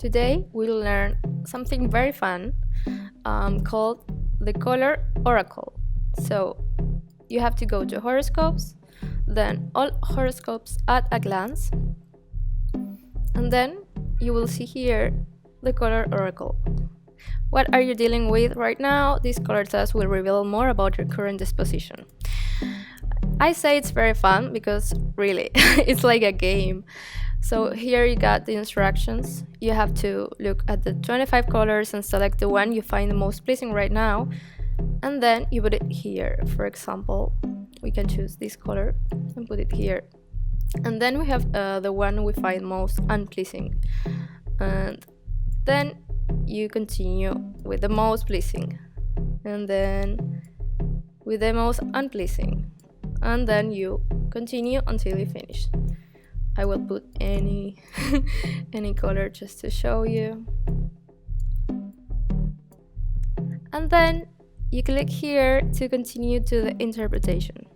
Today we'll learn something very fun called the color oracle. So you have to go to horoscopes, then all horoscopes at a glance, and then you will see here the color oracle. What are you dealing with right now? This color test will reveal more about your current disposition. I say it's very fun because really it's like a game. So here you got the instructions. You have to look at the 25 colors and select the one you find the most pleasing right now, and then you put it here. For example, we can choose this color and put it here, and then we have the one we find most unpleasing, and then you continue with the most pleasing, and then with the most unpleasing, and then you continue until you finish. I will put any color just to show you. And then you click here to continue to the interpretation.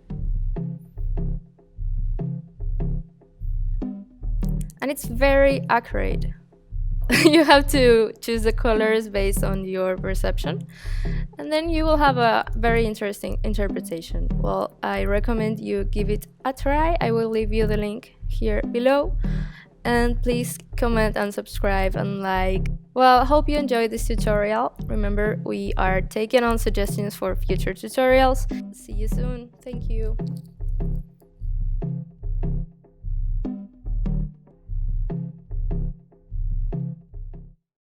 And it's very accurate. You have to choose the colors based on your perception, and then you will have a very interesting interpretation. Well, I recommend you give it a try. I will leave you the link here below, and please comment and subscribe and like. Well, hope you enjoyed this tutorial. Remember, we are taking on suggestions for future tutorials. See you soon. Thank you.